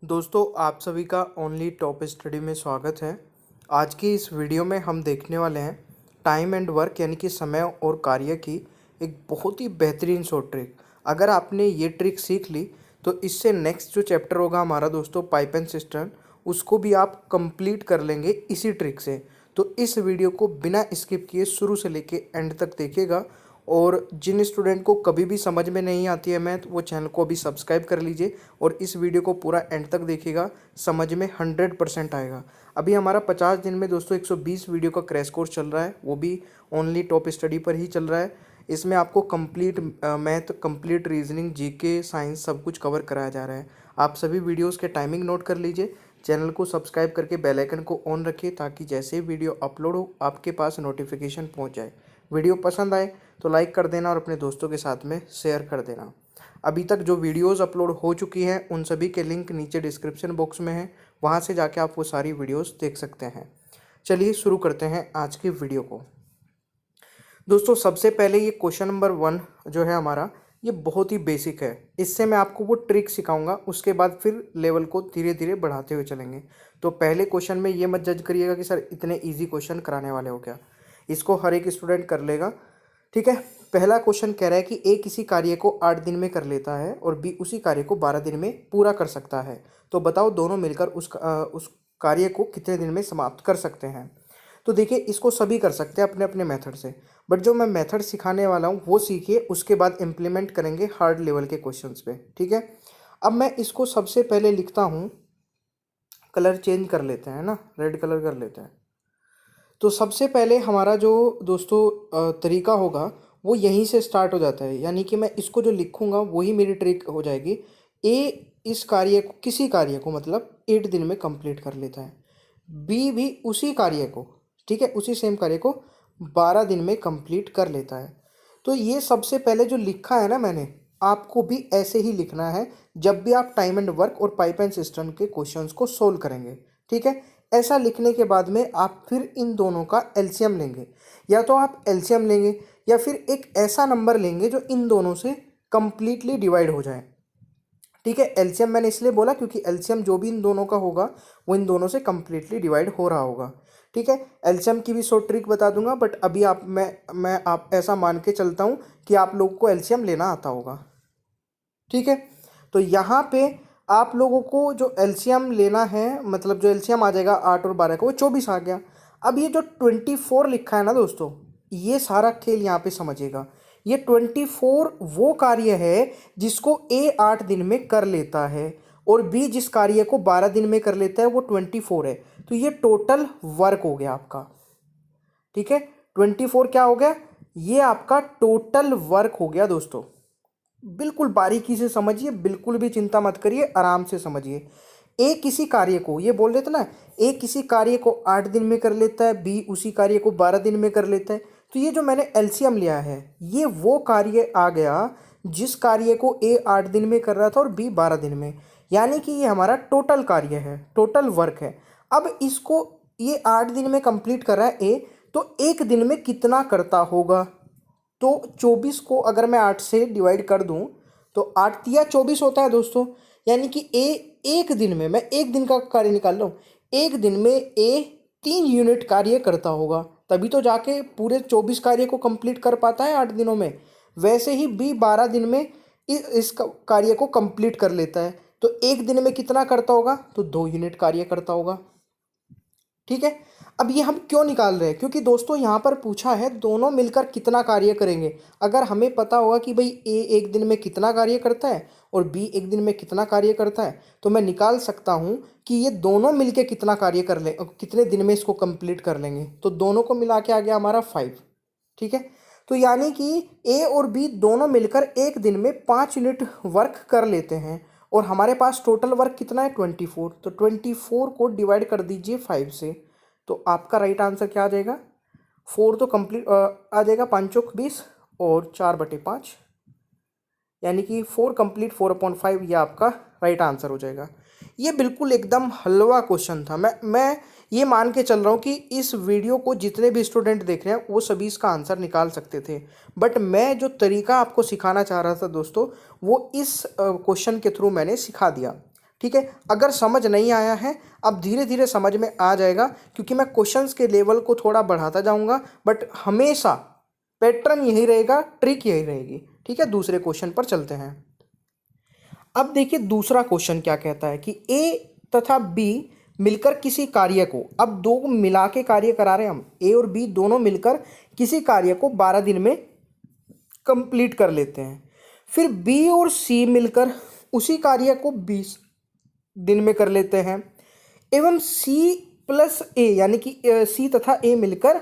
दोस्तों आप सभी का ओनली टॉप स्टडी में स्वागत है। आज की इस वीडियो में हम देखने वाले हैं टाइम एंड वर्क यानी कि समय और कार्य की एक बहुत ही बेहतरीन शॉर्ट ट्रिक। अगर आपने ये ट्रिक सीख ली तो इससे नेक्स्ट जो चैप्टर होगा हमारा दोस्तों पाइप एंड सिस्टम, उसको भी आप कंप्लीट कर लेंगे इसी ट्रिक से। तो इस वीडियो को बिना स्किप किए शुरू से लेके एंड तक देखिएगा। और जिन स्टूडेंट को कभी भी समझ में नहीं आती है मैथ, वो चैनल को अभी सब्सक्राइब कर लीजिए और इस वीडियो को पूरा एंड तक देखिएगा, समझ में 100% आएगा। अभी हमारा 50 दिन में दोस्तों 120 वीडियो का क्रैश कोर्स चल रहा है, वो भी ओनली टॉप स्टडी पर ही चल रहा है। इसमें आपको complete math, complete reasoning, GK, science सब कुछ कवर कराया जा रहा है। आप सभी वीडियोज़ के टाइमिंग नोट कर लीजिए, चैनल को सब्सक्राइब करके बेल आइकन को ऑन रखिए ताकि जैसे ही वीडियो अपलोड हो आपके पास नोटिफिकेशन पहुंच जाए। वीडियो पसंद आए तो लाइक कर देना और अपने दोस्तों के साथ में शेयर कर देना। अभी तक जो वीडियोस अपलोड हो चुकी हैं उन सभी के लिंक नीचे डिस्क्रिप्शन बॉक्स में है, वहां से जाके आप वो सारी वीडियोस देख सकते हैं। चलिए शुरू करते हैं आज की वीडियो को। दोस्तों सबसे पहले ये क्वेश्चन नंबर 1 जो है हमारा, ये बहुत ही बेसिक है। इससे मैं आपको वो ट्रिक सिखाऊंगा, उसके बाद फिर लेवल को धीरे धीरे बढ़ाते हुए चलेंगे। तो पहले क्वेश्चन में ये मत जज करिएगा कि सर इतने ईजी क्वेश्चन कराने वाले हो क्या। इसको हर एक स्टूडेंट कर लेगा, ठीक है। पहला क्वेश्चन कह रहा है कि ए किसी कार्य को 8 दिन में कर लेता है और बी उसी कार्य को 12 दिन में पूरा कर सकता है। तो बताओ दोनों मिलकर उस कार्य को कितने दिन में समाप्त कर सकते हैं। तो देखिए इसको सभी कर सकते हैं अपने अपने मेथड से, बट जो मैं मेथड सिखाने वाला हूँ वो सीखिए, उसके बाद इम्प्लीमेंट करेंगे हार्ड लेवल के क्वेश्चंस पे, ठीक है। अब मैं इसको सबसे पहले लिखता हूँ, कलर चेंज कर लेते हैं ना, रेड कलर कर लेते हैं। तो सबसे पहले हमारा जो दोस्तों तरीका होगा वो यहीं से स्टार्ट हो जाता है, यानी कि मैं इसको जो लिखूंगा वही मेरी ट्रिक हो जाएगी। ए इस कार्य को, किसी कार्य को मतलब 8 दिन में कंप्लीट कर लेता है, बी भी उसी कार्य को, ठीक है, उसी सेम कार्य को 12 दिन में कंप्लीट कर लेता है। तो ये सबसे पहले जो लिखा है ना मैंने, आपको भी ऐसे ही लिखना है जब भी आप टाइम एंड वर्क और पाइप एंड सिस्टम के क्वेश्चंस को सोल्व करेंगे, ठीक है। ऐसा लिखने के बाद में आप फिर इन दोनों का एलसीएम लेंगे, या तो आप एलसीएम लेंगे या फिर एक ऐसा नंबर लेंगे जो इन दोनों से कंप्लीटली डिवाइड हो जाए, ठीक है। एलसीएम मैंने इसलिए बोला क्योंकि एलसीएम जो भी इन दोनों का होगा वो इन दोनों से कंप्लीटली डिवाइड हो रहा होगा, ठीक है। एलसीएम की भी शॉर्ट ट्रिक बता दूंगा, बट अभी आप ऐसा मान के चलता हूँ कि आप लोगों को एलसीएम लेना आता होगा, ठीक है। तो यहाँ पे आप लोगों को जो एलसीएम लेना है, मतलब जो एलसीएम आ जाएगा 8 और 12 का, वो 24 आ गया। अब ये जो 24 लिखा है ना दोस्तों, ये सारा खेल यहाँ पे समझिएगा। ये 24 वो कार्य है जिसको ए 8 दिन में कर लेता है और बी जिस कार्य को 12 दिन में कर लेता है वो 24 है। तो ये टोटल वर्क हो गया आपका, ठीक है। 24 क्या हो गया, ये आपका टोटल वर्क हो गया दोस्तों। बिल्कुल बारीकी से समझिए, बिल्कुल भी चिंता मत करिए, आराम से समझिए। ए किसी कार्य को, ये बोल रहे थे ना, ए किसी कार्य को 8 दिन में कर लेता है, बी उसी कार्य को 12 दिन में कर लेता है। तो ये जो मैंने एलसीएम लिया है, ये वो कार्य आ गया जिस कार्य को ए 8 दिन में कर रहा था और बी 12 दिन में, यानी कि ये हमारा टोटल कार्य है, टोटल वर्क है। अब इसको ये 8 दिन में कंप्लीट कर रहा है ए, तो एक दिन में कितना करता होगा। तो 24 को अगर मैं 8 से डिवाइड कर दूं तो 8 तिया 24 होता है दोस्तों, यानी कि ए एक दिन में, मैं एक दिन का कार्य निकाल रहा हूँ, एक दिन में ए 3 यूनिट कार्य करता होगा, तभी तो जाके पूरे 24 कार्य को कंप्लीट कर पाता है 8 दिनों में। वैसे ही बी 12 दिन में इस कार्य को कंप्लीट कर लेता है। तो एक दिन में कितना करता होगा, तो 2 यूनिट कार्य करता होगा, ठीक है। अब ये हम क्यों निकाल रहे हैं, क्योंकि दोस्तों यहाँ पर पूछा है दोनों मिलकर कितना कार्य करेंगे। अगर हमें पता होगा कि भाई ए एक दिन में कितना कार्य करता है और बी एक दिन में कितना कार्य करता है, तो मैं निकाल सकता हूँ कि ये दोनों मिलकर कितना कार्य कर ले, कितने दिन में इसको कंप्लीट कर लेंगे। तो दोनों को मिला के आ गया हमारा 5, ठीक है। तो यानी कि ए और बी दोनों मिलकर एक दिन में 5 यूनिट वर्क कर लेते हैं और हमारे पास टोटल वर्क कितना है 24। तो 24 को डिवाइड कर दीजिए 5 से, तो आपका राइट आंसर क्या आ जाएगा, 4 तो कंप्लीट आ जाएगा, 5 चौक 20 और 4/5, यानी कि 4 कंप्लीट 4/5, ये आपका राइट आंसर हो जाएगा। ये बिल्कुल एकदम हलवा क्वेश्चन था। मैं ये मान के चल रहा हूँ कि इस वीडियो को जितने भी स्टूडेंट देख रहे हैं वो सभी इसका आंसर निकाल सकते थे, बट मैं जो तरीका आपको सिखाना चाह रहा था दोस्तों, वो इस क्वेश्चन के थ्रू मैंने सिखा दिया, ठीक है। अगर समझ नहीं आया है, अब धीरे धीरे समझ में आ जाएगा, क्योंकि मैं क्वेश्चंस के लेवल को थोड़ा बढ़ाता जाऊंगा, बट हमेशा पैटर्न यही रहेगा, ट्रिक यही रहेगी। ठीक है, दूसरे क्वेश्चन पर चलते हैं। अब देखिए दूसरा क्वेश्चन क्या कहता है कि ए तथा बी मिलकर किसी कार्य को, अब दो को मिला के कार्य करा रहे हैं हम, ए और बी दोनों मिलकर किसी कार्य को 12 दिन में कंप्लीट कर लेते हैं। फिर बी और सी मिलकर उसी कार्य को 20 दिन में कर लेते हैं, एवं सी प्लस ए यानी कि सी तथा ए मिलकर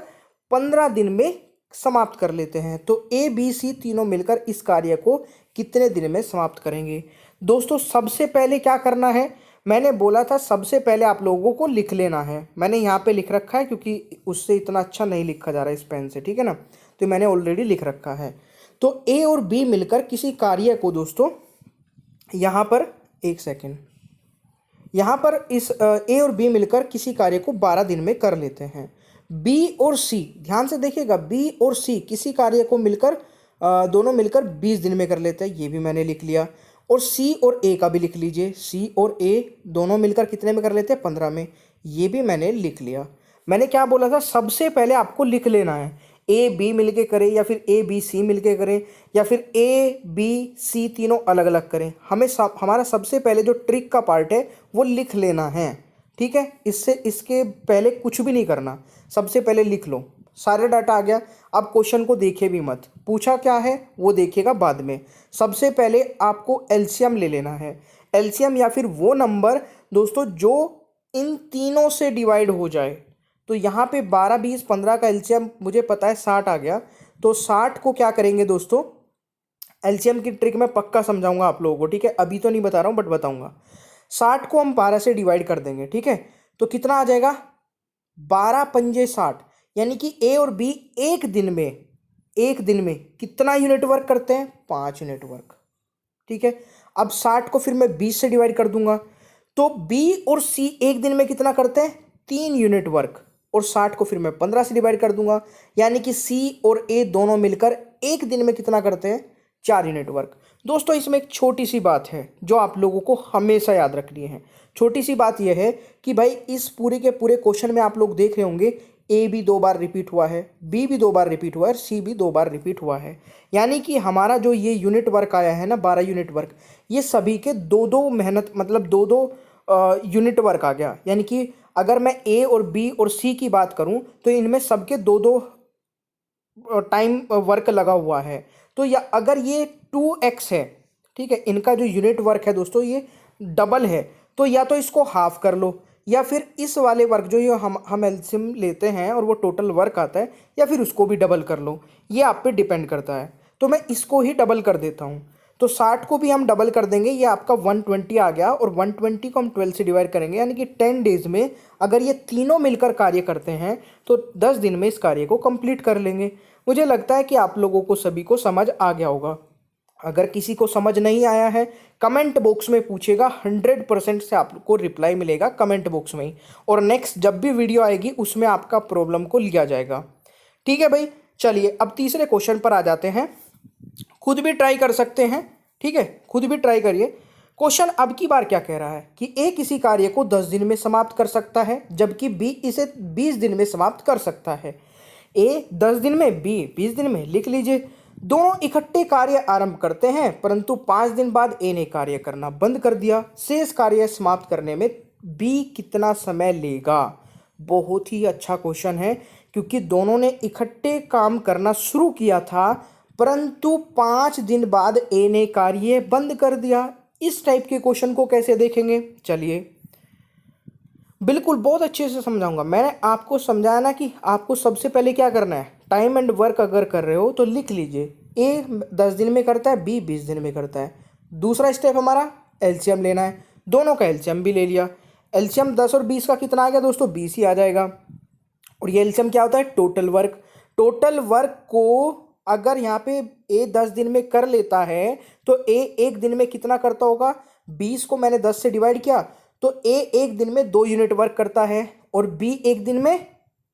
15 दिन में समाप्त कर लेते हैं। तो ए बी सी तीनों मिलकर इस कार्य को कितने दिन में समाप्त करेंगे? दोस्तों सबसे पहले क्या करना है, मैंने बोला था सबसे पहले आप लोगों को लिख लेना है। मैंने यहाँ पे लिख रखा है क्योंकि उससे इतना अच्छा नहीं लिखा जा रहा है इस पेन से, ठीक है ना, तो मैंने ऑलरेडी लिख रखा है। तो ए और बी मिलकर किसी कार्य को दोस्तों, यहाँ पर एक सेकेंड, यहाँ पर इस ए और बी मिलकर किसी कार्य को 12 दिन में कर लेते हैं। बी और सी, ध्यान से देखिएगा, बी और सी किसी कार्य को मिलकर दोनों मिलकर 20 दिन में कर लेते हैं, ये भी मैंने लिख लिया। और सी और ए का भी लिख लीजिए, सी और ए दोनों मिलकर कितने में कर लेते हैं? 15 में, ये भी मैंने लिख लिया। मैंने क्या बोला था, सबसे पहले आपको लिख लेना है, ए बी मिलके करें या फिर ए बी सी मिलके करें या फिर ए बी सी तीनों अलग अलग करें, हमें हमारा सबसे पहले जो ट्रिक का पार्ट है वो लिख लेना है। ठीक है, इसके पहले कुछ भी नहीं करना, सबसे पहले लिख लो, सारा डाटा आ गया। अब क्वेश्चन को देखे भी मत, पूछा क्या है वो देखिएगा बाद में। सबसे पहले आपको एलसीएम ले लेना है, एलसीएम या फिर वो नंबर दोस्तों जो इन तीनों से डिवाइड हो जाए। तो यहाँ पे 12 20 15 का एलसीएम मुझे पता है 60 आ गया। तो 60 को क्या करेंगे दोस्तों, एलसीएम की ट्रिक मैं पक्का समझाऊंगा आप लोगों को, ठीक है, अभी तो नहीं बता रहा हूँ बट बताऊंगा। 60 को हम 12 से डिवाइड कर देंगे, ठीक है, तो कितना आ जाएगा, 12 पंजे 60, यानी कि ए और बी एक दिन में कितना यूनिट वर्क करते हैं? 5 यूनिट वर्क। ठीक है, अब 60 को फिर मैं 20 से डिवाइड कर दूंगा, तो बी और सी एक दिन में कितना करते हैं? 3 यूनिट वर्क। और 60 को फिर मैं 15 से डिवाइड कर दूंगा, यानी कि सी और ए दोनों मिलकर एक दिन में कितना करते हैं? 4 यूनिट वर्क। दोस्तों इसमें एक छोटी सी बात है जो आप लोगों को हमेशा याद रखनी है। छोटी सी बात यह है कि भाई इस पूरे के पूरे क्वेश्चन में आप लोग देख रहे होंगे, ए भी 2 बार रिपीट हुआ है, बी भी 2 बार रिपीट हुआ है, सी भी 2 बार रिपीट हुआ है। यानी कि हमारा जो ये यूनिट वर्क आया है ना, 12 यूनिट वर्क, ये सभी के 2-2 मेहनत, मतलब 2-2 यूनिट वर्क आ गया। यानी कि अगर मैं ए और बी और सी की बात करूं तो इनमें सबके 2-2 टाइम वर्क लगा हुआ है। तो या अगर ये 2x है, ठीक है, इनका जो यूनिट वर्क है दोस्तों ये डबल है, तो या तो इसको हाफ कर लो या फिर इस वाले वर्क जो ये हम एलसीएम लेते हैं और वो टोटल वर्क आता है, या फिर उसको भी डबल कर लो, ये आप पे डिपेंड करता है। तो मैं इसको ही डबल कर देता हूँ, तो 60 को भी हम डबल कर देंगे, ये आपका 120 आ गया, और 120 को हम 12 से डिवाइड करेंगे, यानी कि 10 डेज में अगर ये तीनों मिलकर कार्य करते हैं तो 10 दिन में इस कार्य को कंप्लीट कर लेंगे। मुझे लगता है कि आप लोगों को सभी को समझ आ गया होगा। अगर किसी को समझ नहीं आया है कमेंट बॉक्स में पूछेगा, 100% से आपको रिप्लाई मिलेगा कमेंट बॉक्स में ही, और नेक्स्ट जब भी वीडियो आएगी उसमें आपका प्रॉब्लम को लिया जाएगा। ठीक है भाई, चलिए अब तीसरे क्वेश्चन पर आ जाते हैं। खुद भी ट्राई कर सकते हैं, ठीक है, खुद भी ट्राई करिए। क्वेश्चन अब की बार क्या कह रहा है कि ए किसी कार्य को 10 दिन में समाप्त कर सकता है, जबकि बी इसे 20 दिन में समाप्त कर सकता है। ए 10 दिन में, बी 20 दिन में, लिख लीजिए। दोनों इकट्ठे कार्य आरंभ करते हैं, परंतु 5 दिन बाद ए ने कार्य करना बंद कर दिया। शेष कार्य समाप्त करने में बी कितना समय लेगा? बहुत ही अच्छा क्वेश्चन है, क्योंकि दोनों ने इकट्ठे काम करना शुरू किया था, परंतु 5 दिन बाद ए ने कार्य बंद कर दिया। इस टाइप के क्वेश्चन को कैसे देखेंगे? चलिए बिल्कुल बहुत अच्छे से समझाऊंगा। मैंने आपको समझाया ना कि आपको सबसे पहले क्या करना है, टाइम एंड वर्क अगर कर रहे हो तो लिख लीजिए, ए 10 दिन में करता है, बी 20 दिन में करता है। दूसरा स्टेप हमारा एलसीएम लेना है, दोनों का एलसीएम भी ले लिया। एलसीएम 10 और 20 का कितना आ गया दोस्तों? 20 ही आ जाएगा। और ये एलसीएम क्या होता है? Total work. टोटल वर्क को अगर यहाँ पे ए 10 दिन में कर लेता है तो ए एक दिन में कितना करता होगा? 20 को मैंने 10 से डिवाइड किया, तो ए एक दिन में 2 यूनिट वर्क करता है, और बी एक दिन में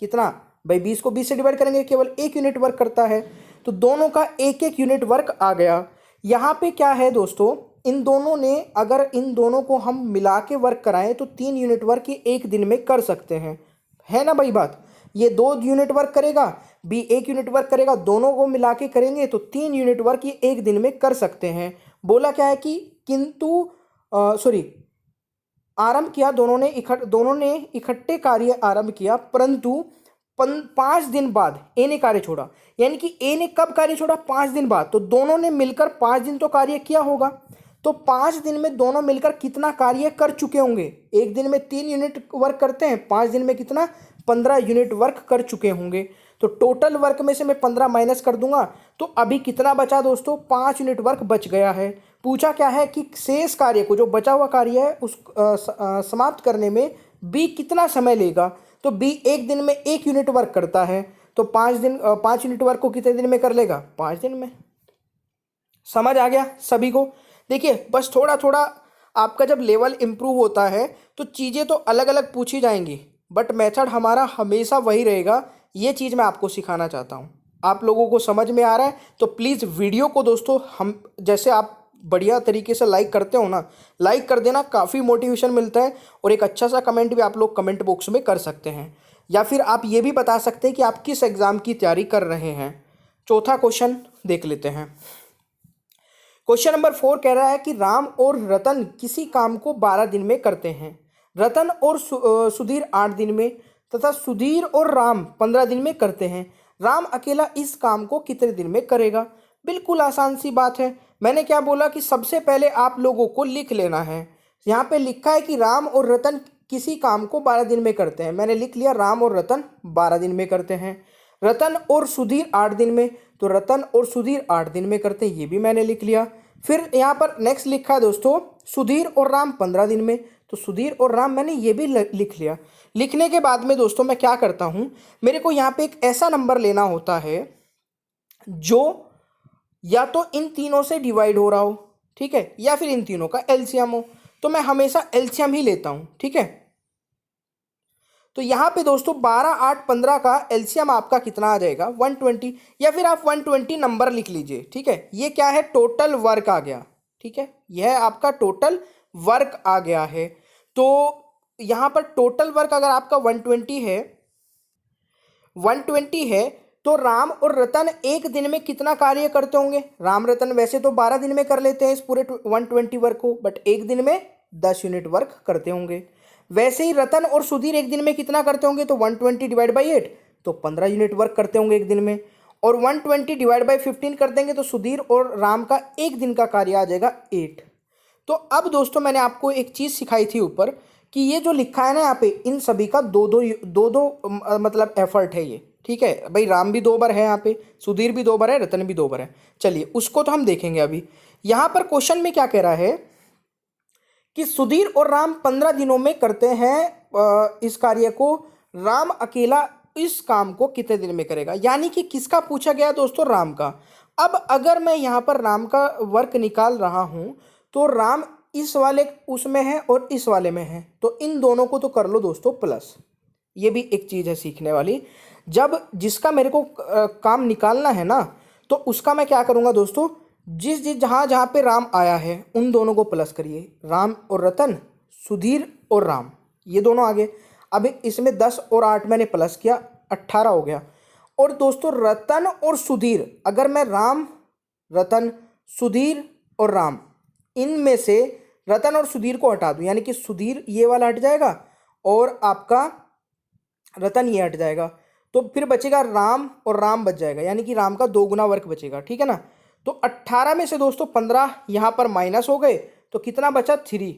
कितना? भाई 20 को 20 से डिवाइड करेंगे, केवल 1 यूनिट वर्क करता है। तो दोनों का 1-1 यूनिट वर्क आ गया। यहाँ पे क्या है दोस्तों, इन दोनों ने, अगर इन दोनों को हम मिला के वर्क कराएं तो 3 यूनिट वर्क ये एक दिन में कर सकते हैं, है ना भाई बात। ये 2 यूनिट वर्क करेगा, बी 1 यूनिट वर्क करेगा, दोनों को मिला के करेंगे तो 3 यूनिट वर्क ये एक दिन में कर सकते हैं। बोला क्या है कि किंतु सॉरी, आरंभ किया, दोनों ने इकट्ठे कार्य आरंभ किया, परंतु 5 दिन बाद ए ने कार्य छोड़ा। यानी कि ए ने कब कार्य छोड़ा? 5 दिन बाद। तो दोनों ने मिलकर 5 दिन तो कार्य किया होगा। तो 5 दिन में दोनों मिलकर कितना कार्य कर चुके होंगे? एक दिन में 3 यूनिट वर्क करते हैं, 5 दिन में कितना? 15 यूनिट वर्क कर चुके होंगे। तो टोटल वर्क में से मैं 15 माइनस कर दूंगा तो अभी कितना बचा दोस्तों? 5 यूनिट वर्क बच गया है। पूछा क्या है कि शेष कार्य को, जो बचा हुआ कार्य है उस समाप्त करने में बी कितना समय लेगा? तो बी एक दिन में 1 यूनिट वर्क करता है, तो 5 यूनिट वर्क को कितने दिन में कर लेगा? 5 दिन में। समझ आ गया सभी को? देखिए बस थोड़ा थोड़ा आपका जब लेवल इम्प्रूव होता है तो चीज़ें तो अलग अलग पूछी जाएंगी, बट मेथड हमारा हमेशा वही रहेगा। ये चीज़ मैं आपको सिखाना चाहता हूँ। आप लोगों को समझ में आ रहा है तो प्लीज़ वीडियो को दोस्तों, हम जैसे आप बढ़िया तरीके से लाइक करते हो ना, लाइक कर देना, काफ़ी मोटिवेशन मिलता है। और एक अच्छा सा कमेंट भी आप लोग कमेंट बॉक्स में कर सकते हैं, या फिर आप ये भी बता सकते हैं कि आप किस एग्ज़ाम की तैयारी कर रहे हैं। चौथा क्वेश्चन देख लेते हैं। क्वेश्चन नंबर 4 कह रहा है कि राम और रतन किसी काम को 12 दिन में करते हैं। रतन और सुधीर 8 दिन में तथा सुधीर और राम 15 दिन में करते हैं। राम अकेला इस काम को कितने दिन में करेगा? बिल्कुल आसान सी बात है। मैंने क्या बोला कि सबसे पहले आप लोगों को लिख लेना है। यहाँ पे लिखा है कि राम और रतन किसी काम को 12 दिन में करते हैं। मैंने लिख लिया राम और रतन 12 दिन में करते हैं। रतन और सुधीर 8 दिन में, तो रतन और सुधीर 8 दिन में करते हैं, ये भी मैंने लिख लिया। फिर यहाँ पर नेक्स्ट लिखा है दोस्तों सुधीर और राम 15 दिन में, तो सुधीर और राम मैंने ये भी लिख लिया। लिखने के बाद में दोस्तों मैं क्या करता हूँ, मेरे को यहाँ पे एक ऐसा नंबर लेना होता है जो या तो इन तीनों से डिवाइड हो रहा हो, ठीक है, या फिर इन तीनों का एलसीएम हो। तो मैं हमेशा एलसीएम ही लेता हूँ, ठीक है। तो यहाँ पे दोस्तों 12, 8, 15 का एलसीएम आपका कितना आ जाएगा? 120, या फिर आप 120 नंबर लिख लीजिए, ठीक है। ये क्या है? टोटल वर्क आ गया, ठीक है। यह आपका टोटल वर्क आ गया है। तो यहाँ पर टोटल वर्क अगर आपका 120 है तो राम और रतन एक दिन में कितना कार्य करते होंगे? राम रतन वैसे तो 12 दिन में कर लेते हैं इस पूरे 120 वर्क को, बट एक दिन में 10 यूनिट वर्क करते होंगे। वैसे ही रतन और सुधीर एक दिन में कितना करते होंगे? तो 120 डिवाइड बाई 8, तो 15 यूनिट वर्क करते होंगे एक दिन में। और 120 डिवाइड बाई 15 कर देंगे तो सुधीर और राम का एक दिन का कार्य आ जाएगा 8। तो अब दोस्तों मैंने आपको एक चीज़ सिखाई थी ऊपर कि ये जो लिखा है ना यहाँ पे, इन सभी का दो मतलब एफर्ट है ये, ठीक है भाई। राम भी 2 बार है यहाँ पे, सुधीर भी 2 बार है, रतन भी 2 बार है। चलिए उसको तो हम देखेंगे अभी। यहाँ पर क्वेश्चन में क्या कह रहा है कि सुधीर और राम 15 दिनों में करते हैं इस कार्य को। राम अकेला इस काम को कितने दिन में करेगा? यानी कि किसका पूछा गया दोस्तों? राम का। अब अगर मैं यहाँ पर राम का वर्क निकाल रहा हूँ तो राम इस वाले उसमें है और इस वाले में है, तो इन दोनों को तो कर लो दोस्तों प्लस। ये भी एक चीज़ है सीखने वाली। जब जिसका मेरे को काम निकालना है ना, तो उसका मैं क्या करूँगा दोस्तों, जिस जिस जहाँ जहाँ पे राम आया है उन दोनों को प्लस करिए। राम और रतन, सुधीर और राम, ये दोनों आगे। अब इसमें 10 और 8 मैंने प्लस किया, 18 हो गया। और दोस्तों रतन और सुधीर, अगर मैं राम, रतन, सुधीर और राम, इनमें से रतन और सुधीर को हटा दूं, यानी कि सुधीर ये वाला हट जाएगा और आपका रतन ये हट जाएगा, तो फिर बचेगा राम और राम बच जाएगा, यानी कि राम का 2 गुना वर्क बचेगा, ठीक है ना। तो 18 में से दोस्तों 15 यहाँ पर माइनस हो गए, तो कितना बचा? 3।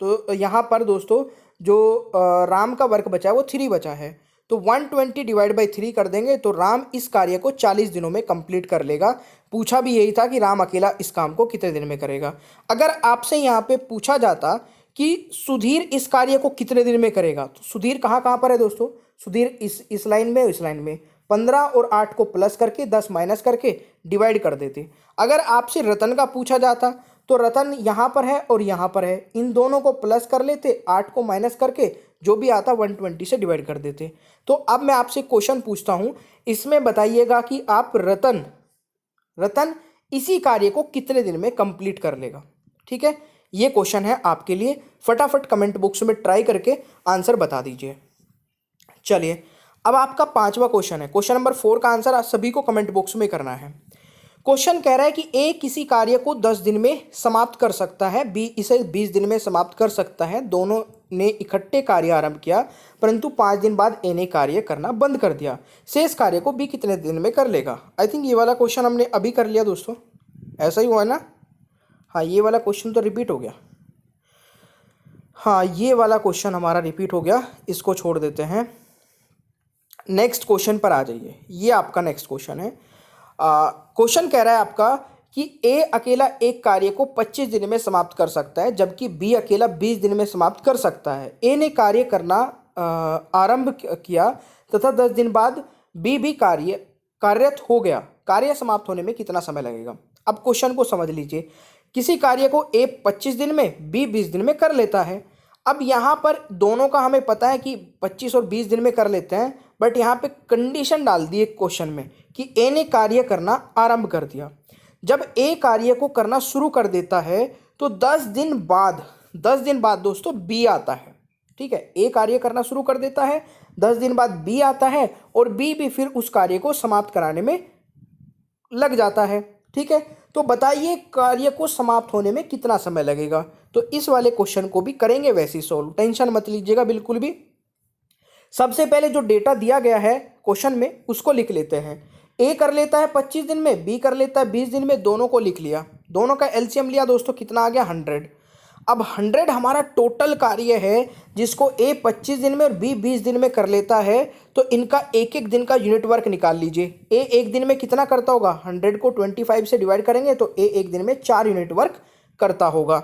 तो यहाँ पर दोस्तों जो राम का वर्क बचा है वो 3 बचा है। तो 120 डिवाइड बाई 3 कर देंगे तो राम इस कार्य को 40 दिनों में कंप्लीट कर लेगा। पूछा भी यही था कि राम अकेला इस काम को कितने दिन में करेगा। अगर आपसे यहाँ पे पूछा जाता कि सुधीर इस कार्य को कितने दिन में करेगा, तो सुधीर कहाँ कहाँ पर है दोस्तों? सुधीर इस लाइन में, इस लाइन में। 15 और 8 को प्लस करके 10 माइनस करके डिवाइड कर देते। अगर आपसे रतन का पूछा जाता तो रतन यहाँ पर है और यहाँ पर है, इन दोनों को प्लस कर लेते, 8 को माइनस करके जो भी आता 120 से डिवाइड कर देते। तो अब मैं आपसे क्वेश्चन पूछता हूँ, इसमें बताइएगा कि आप रतन इसी कार्य को कितने दिन में कंप्लीट कर लेगा, ठीक है, ये क्वेश्चन है आपके लिए, फटाफट कमेंट बॉक्स में ट्राई करके आंसर बता दीजिए। चलिए अब आपका 5वां क्वेश्चन है, क्वेश्चन नंबर 4 का आंसर आप सभी को कमेंट बॉक्स में करना है। क्वेश्चन कह रहा है कि ए किसी कार्य को 10 दिन में समाप्त कर सकता है, बी इसे 20 दिन में समाप्त कर सकता है। दोनों ने इकट्ठे कार्य आरंभ किया, परंतु 5 दिन बाद ए ने कार्य करना बंद कर दिया। शेष कार्य को बी कितने दिन में कर लेगा? आई थिंक ये वाला क्वेश्चन हमने अभी कर लिया दोस्तों, ऐसा ही हुआ ना? हाँ, ये वाला क्वेश्चन तो रिपीट हो गया। हाँ, ये वाला क्वेश्चन हमारा रिपीट हो गया, इसको छोड़ देते हैं। नेक्स्ट क्वेश्चन पर आ जाइए, ये आपका नेक्स्ट क्वेश्चन है। क्वेश्चन कह रहा है आपका कि ए अकेला एक कार्य को 25 दिन में समाप्त कर सकता है, जबकि बी अकेला 20 दिन में समाप्त कर सकता है। ए ने कार्य करना आरंभ किया तथा 10 दिन बाद बी भी कार्यरत हो गया। कार्य समाप्त होने में कितना समय लगेगा? अब क्वेश्चन को समझ लीजिए, किसी कार्य को ए 25 दिन में, बी 20 दिन में कर लेता है। अब यहाँ पर दोनों का हमें पता है कि 25 और 20 दिन में कर लेते हैं, बट यहाँ पे कंडीशन डाल दी एक क्वेश्चन में कि ए ने कार्य करना आरंभ कर दिया। जब ए कार्य को करना शुरू कर देता है तो 10 दिन बाद दोस्तों बी आता है। ठीक है, ए कार्य करना शुरू कर देता है, 10 दिन बाद बी आता है और बी भी फिर उस कार्य को समाप्त कराने में लग जाता है। ठीक है, तो बताइए कार्य को समाप्त होने में कितना समय लगेगा? तो इस वाले क्वेश्चन को भी करेंगे वैसे ही सोल्व, टेंशन मत लीजिएगा बिल्कुल भी। सबसे पहले जो डेटा दिया गया है क्वेश्चन में उसको लिख लेते हैं। ए कर लेता है 25 दिन में, बी कर लेता है 20 दिन में, दोनों को लिख लिया। दोनों का एलसीएम लिया दोस्तों, कितना आ गया? 100। अब 100 हमारा टोटल कार्य है जिसको ए 25 दिन में और बी 20 दिन में कर लेता है, तो इनका एक एक दिन का यूनिट वर्क निकाल लीजिए। ए एक दिन में कितना करता होगा? 100 को 25 से डिवाइड करेंगे तो ए एक दिन में 4 यूनिट वर्क करता होगा।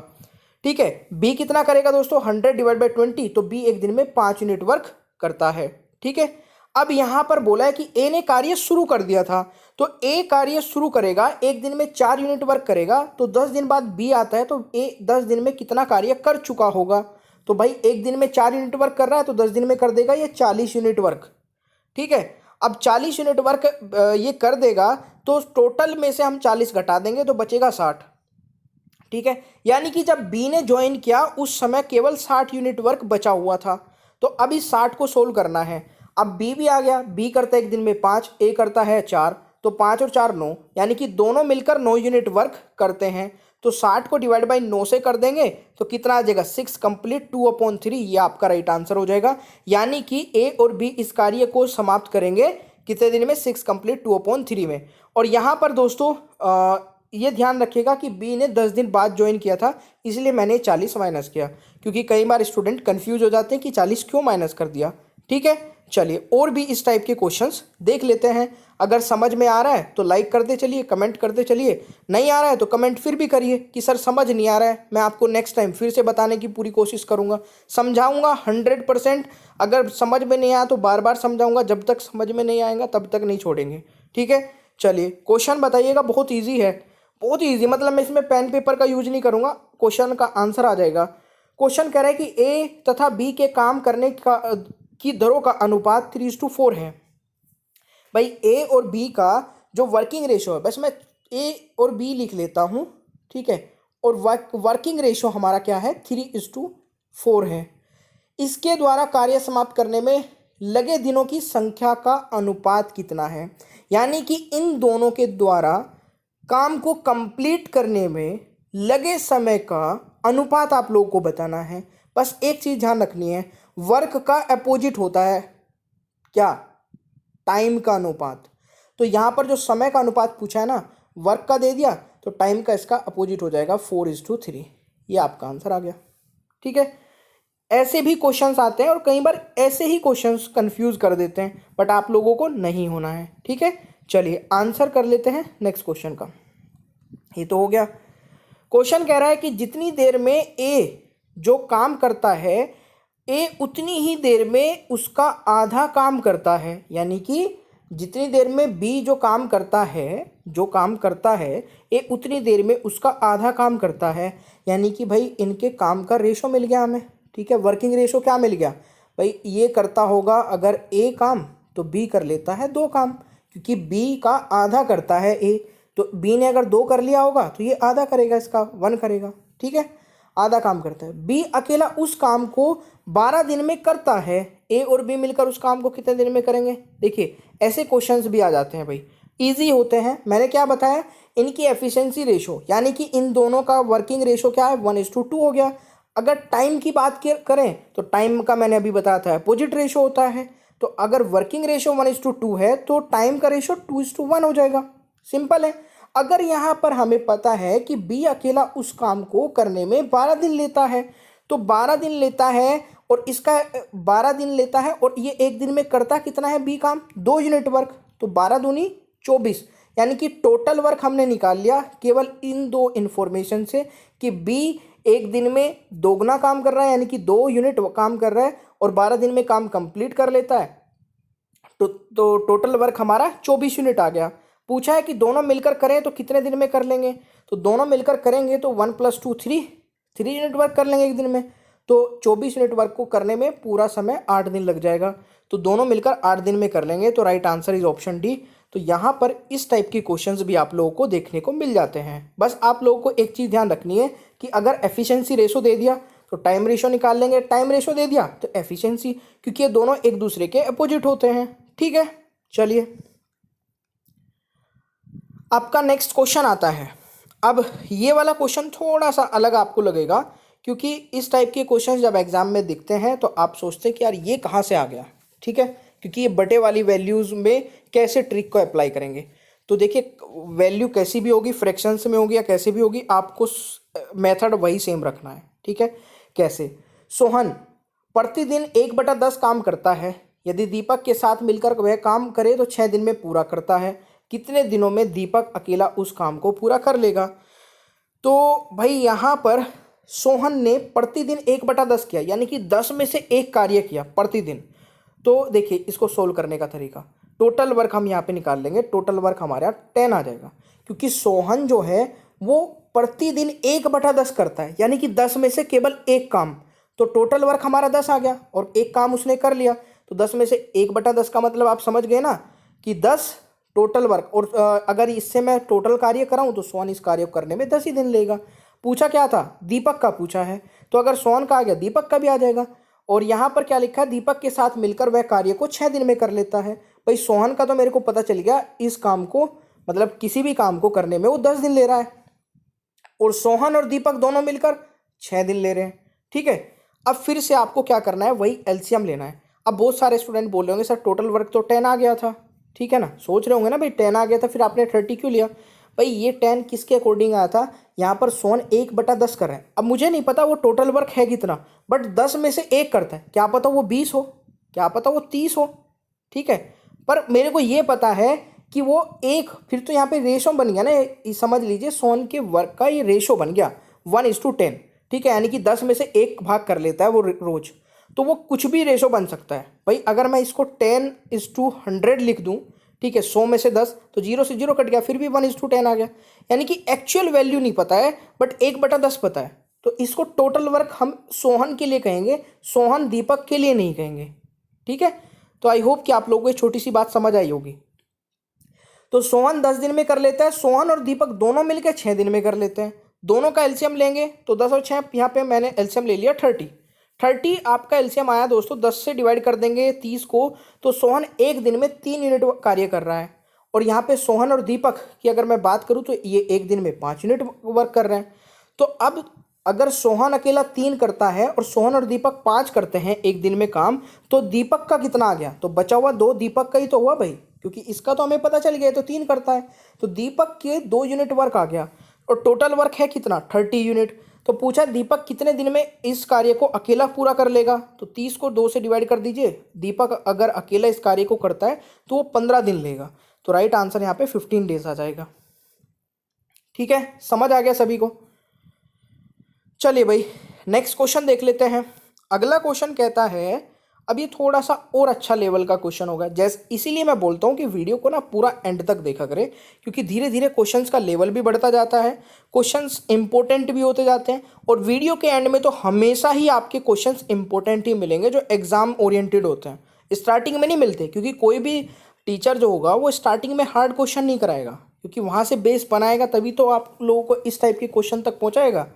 ठीक है, बी कितना करेगा दोस्तों? 100 डिवाइड बाई 20, तो बी एक दिन में 5 यूनिट वर्क करता है। ठीक है, अब यहां पर बोला है कि ए ने कार्य शुरू कर दिया था, तो ए कार्य शुरू करेगा, एक दिन में 4 यूनिट वर्क करेगा, तो 10 दिन बाद बी आता है, तो ए 10 दिन में कितना कार्य कर चुका होगा? तो भाई एक दिन में 4 यूनिट वर्क कर रहा है तो 10 दिन में कर देगा ये 40 यूनिट वर्क। ठीक है, अब 40 यूनिट वर्क ये कर देगा, तो टोटल में से हम 40 घटा देंगे तो बचेगा 60। ठीक है, यानी कि जब बी ने ज्वाइन किया उस समय केवल 60 यूनिट वर्क बचा हुआ था। तो अब इस 60 को सोल्व करना है। अब बी भी आ गया, बी करता है एक दिन में 5, ए करता है 4, तो 5 और 4 9, यानी कि दोनों मिलकर 9 यूनिट वर्क करते हैं। तो 60 को डिवाइड बाई 9 से कर देंगे तो कितना आ जाएगा? 6 कंप्लीट 2/3। ये आपका राइट आंसर हो जाएगा। यानी कि ए और बी इस कार्य को समाप्त करेंगे कितने दिन में? 6 कंप्लीट 2/3 में। और यहाँ पर दोस्तों ये ध्यान रखिएगा कि बी ने 10 दिन बाद ज्वाइन किया था, इसलिए मैंने 40 माइनस किया, क्योंकि कई बार स्टूडेंट कंफ्यूज हो जाते हैं कि 40 क्यों माइनस कर दिया। ठीक है, चलिए और भी इस टाइप के क्वेश्चंस देख लेते हैं। अगर समझ में आ रहा है तो लाइक करते चलिए, कमेंट करते चलिए, नहीं आ रहा है तो कमेंट फिर भी करिए कि सर समझ नहीं आ रहा है। मैं आपको नेक्स्ट टाइम फिर से बताने की पूरी कोशिश करूंगा, समझाऊंगा 100%। अगर समझ में नहीं आया तो बार बार समझाऊंगा, जब तक समझ में नहीं आएगा तब तक नहीं छोड़ेंगे। ठीक है, चलिए क्वेश्चन बताइएगा, बहुत ईजी है, बहुत ही ईजी, मतलब मैं इसमें पेन पेपर का यूज नहीं करूंगा, क्वेश्चन का आंसर आ जाएगा। क्वेश्चन कह रहा है कि ए तथा बी के काम करने की दरों का अनुपात 3:4 है। भाई ए और बी का जो वर्किंग रेशो है, बस मैं ए और बी लिख लेता हूं। ठीक है, और वर्किंग रेशो हमारा क्या है? 3:4 है। इसके द्वारा कार्य समाप्त करने में लगे दिनों की संख्या का अनुपात कितना है? यानी कि इन दोनों के द्वारा काम को कंप्लीट करने में लगे समय का अनुपात आप लोगों को बताना है। बस एक चीज ध्यान रखनी है, वर्क का अपोजिट होता है क्या? टाइम का अनुपात। तो यहां पर जो समय का अनुपात पूछा है ना, वर्क का दे दिया, तो टाइम का इसका अपोजिट हो जाएगा 4:3। ये आपका आंसर आ गया। ठीक है, ऐसे भी क्वेश्चंस आते हैं और कई बार ऐसे ही क्वेश्चंस कंफ्यूज कर देते हैं, बट आप लोगों को नहीं होना है। ठीक है, चलिए आंसर कर लेते हैं नेक्स्ट क्वेश्चन का। ये तो हो गया। क्वेश्चन कह रहा है कि जितनी देर में ए जो काम करता है, ए उतनी ही देर में उसका आधा काम करता है। यानी कि जितनी देर में बी जो काम करता है ए उतनी देर में उसका आधा काम करता है। यानी कि भाई इनके काम का रेशो मिल गया हमें। ठीक है, वर्किंग रेशो क्या मिल गया? भाई ये करता होगा अगर ए काम, तो बी कर लेता है 2 काम, क्योंकि बी का आधा करता है ए, तो बी ने अगर 2 कर लिया होगा तो ये आधा करेगा, इसका 1 करेगा। ठीक है, आधा काम करता है। बी अकेला उस काम को 12 दिन में करता है, ए और बी मिलकर उस काम को कितने दिन में करेंगे। देखिए ऐसे क्वेश्चंस भी आ जाते हैं भाई, इजी होते हैं। मैंने क्या बताया, इनकी एफिशिएंसी रेशो यानी कि इन दोनों का वर्किंग रेशो क्या है, 1:2 हो गया। अगर टाइम की बात करें तो टाइम का मैंने अभी बताया था अपोजिट रेशो होता है। तो अगर वर्किंग रेशो 1:2 है तो टाइम का रेशो 2:1 हो जाएगा। सिंपल है। अगर यहाँ पर हमें पता है कि बी अकेला उस काम को करने में 12 दिन लेता है, तो 12 दिन लेता है और इसका 12 दिन लेता है और ये एक दिन में करता कितना है बी काम, 2 यूनिट वर्क। तो 12 दूनी 24, यानी कि टोटल वर्क हमने निकाल लिया केवल इन दो इंफॉर्मेशन से कि बी एक दिन में दोगुना काम कर रहा है यानी कि 2 यूनिट काम कर रहा है और 12 दिन में काम कंप्लीट कर लेता है। तो टोटल वर्क हमारा 24 यूनिट आ गया। पूछा है कि दोनों मिलकर करें तो कितने दिन में कर लेंगे, तो दोनों मिलकर करेंगे तो 1 + 2 3 यूनिट वर्क कर लेंगे एक दिन में। तो 24 यूनिट वर्क को करने में पूरा समय 8 दिन लग जाएगा। तो दोनों मिलकर 8 दिन में कर लेंगे। तो right answer is option D. तो यहाँ पर इस टाइप के क्वेश्चंस भी आप लोगों को देखने को मिल जाते हैं। बस आप लोगों को एक चीज़ ध्यान रखनी है कि अगर एफिशिएंसी रेशो दे दिया तो टाइम रेशो निकाल लेंगे, टाइम रेशो दे दिया तो एफिशिएंसी, क्योंकि ये दोनों एक दूसरे के अपोजिट होते हैं। ठीक है, चलिए आपका नेक्स्ट क्वेश्चन आता है। अब ये वाला क्वेश्चन थोड़ा सा अलग आपको लगेगा, क्योंकि इस टाइप के क्वेश्चन जब एग्जाम में दिखते हैं तो आप सोचते हैं कि यार ये कहाँ से आ गया। ठीक है, क्योंकि ये बटे वाली वैल्यूज में कैसे ट्रिक को अप्लाई करेंगे। तो देखिए वैल्यू कैसी भी होगी, फ्रैक्शंस में होगी या कैसे भी होगी, आपको मेथड वही सेम रखना है। ठीक है, कैसे, सोहन प्रतिदिन 1/10 काम करता है। यदि दीपक के साथ मिलकर वह काम करे तो 6 दिन में पूरा करता है। कितने दिनों में दीपक अकेला उस काम को पूरा कर लेगा। तो भाई यहाँ पर सोहन ने प्रतिदिन 1/10 किया, यानी कि 10 में से एक कार्य किया प्रतिदिन। तो देखिए इसको सोल्व करने का तरीका, टोटल वर्क हम यहाँ पे निकाल लेंगे। टोटल वर्क हमारे यहाँ 10 आ जाएगा, क्योंकि सोहन जो है वो प्रतिदिन 1/10 करता है, यानी कि 10 में से केवल एक काम। तो टोटल वर्क हमारा 10 आ गया और एक काम उसने कर लिया। तो 10 में से 1/10 का मतलब आप समझ गए ना कि 10 टोटल वर्क। और अगर इससे मैं टोटल कार्य कराऊं तो सोहन इस कार्य को करने में 10 ही दिन लेगा। पूछा क्या था, दीपक का पूछा है, तो अगर सोहन का आ गया दीपक का भी आ जाएगा। और यहाँ पर क्या लिखा है, दीपक के साथ मिलकर वह कार्य को 6 दिन में कर लेता है। भाई सोहन का तो मेरे को पता चल गया, इस काम को मतलब किसी भी काम को करने में वो 10 दिन ले रहा है, और सोहन और दीपक दोनों मिलकर 6 दिन ले रहे हैं। ठीक है, अब फिर से आपको क्या करना है, वही एलसीएम लेना है। अब बहुत सारे स्टूडेंट बोल रहे होंगे सर टोटल वर्क तो 10 आ गया था। ठीक है ना, सोच रहे होंगे ना भाई 10 आ गया था फिर आपने 30 क्यों लिया। भाई ये 10 किसके अकॉर्डिंग आया था, यहाँ पर सोहन 1/10 कर रहे हैं। अब मुझे नहीं पता वो टोटल वर्क है कितना, बट 10 में से एक करता है, क्या पता वो 20 हो, क्या पता वो 30 हो। ठीक है, पर मेरे को ये पता है कि वो एक, फिर तो यहाँ पे रेशो बन गया ना, ये समझ लीजिए सोहन के वर्क का ये रेशो बन गया 1:10। ठीक है, यानी कि 10 में से एक भाग कर लेता है वो रोज। तो वो कुछ भी रेशो बन सकता है। भाई अगर मैं इसको 10:100 लिख दूं, ठीक है, 100 में से 10 तो 0 से 0 कट गया, फिर भी 1:10 आ गया। यानी कि एक्चुअल वैल्यू नहीं पता है बट 1/10 पता है। तो इसको टोटल वर्क हम सोहन के लिए कहेंगे, सोहन दीपक के लिए नहीं कहेंगे। ठीक है, तो आई होप कि आप लोगों को ये छोटी सी बात समझ आई होगी। तो सोहन 10 दिन में कर लेता है, सोहन और दीपक दोनों मिलकर 6 दिन में कर लेते हैं। दोनों का एलसीएम लेंगे तो 10 और 6, यहाँ पे मैंने एलसीएम ले लिया 30 आपका एलसीएम आया दोस्तों। 10 से डिवाइड कर देंगे 30 को, तो सोहन एक दिन में 3 यूनिट कार्य कर रहा है। और यहाँ पे सोहन और दीपक की अगर मैं बात करूँ तो ये एक दिन में 5 यूनिट वर्क कर रहे हैं। तो अब अगर सोहन अकेला 3 करता है और सोहन और दीपक 5 करते हैं एक दिन में काम, तो दीपक का कितना आ गया, तो बचा हुआ 2 दीपक का ही तो हुआ भाई, क्योंकि इसका तो हमें पता चल गया तो 3 करता है। तो दीपक के 2 यूनिट वर्क आ गया और टोटल वर्क है कितना, 30 यूनिट। तो पूछा दीपक कितने दिन में इस कार्य को अकेला पूरा कर लेगा, तो 30 को 2 से डिवाइड कर दीजिए। दीपक अगर अकेला इस कार्य को करता है तो वो 15 दिन लेगा। तो राइट आंसर यहाँ पे 15 डेज आ जाएगा। ठीक है, समझ आ गया सभी को। चलिए भाई नेक्स्ट क्वेश्चन देख लेते हैं। अगला क्वेश्चन कहता है, अब ये थोड़ा सा और अच्छा लेवल का क्वेश्चन होगा, जैसे इसीलिए मैं बोलता हूँ कि वीडियो को ना पूरा एंड तक देखा करें, क्योंकि धीरे धीरे क्वेश्चंस का लेवल भी बढ़ता जाता है, क्वेश्चंस इंपॉर्टेंट भी होते जाते हैं। और वीडियो के एंड में तो हमेशा ही आपके क्वेश्चंस इंपॉर्टेंट ही मिलेंगे जो एग्जाम ओरिएंटेड होते हैं, स्टार्टिंग में नहीं मिलते। क्योंकि कोई भी टीचर जो होगा वो स्टार्टिंग में हार्ड क्वेश्चन नहीं कराएगा, क्योंकि वहाँ से बेस बनाएगा तभी तो आप लोगों को इस टाइप के क्वेश्चन तक पहुँचाएगा।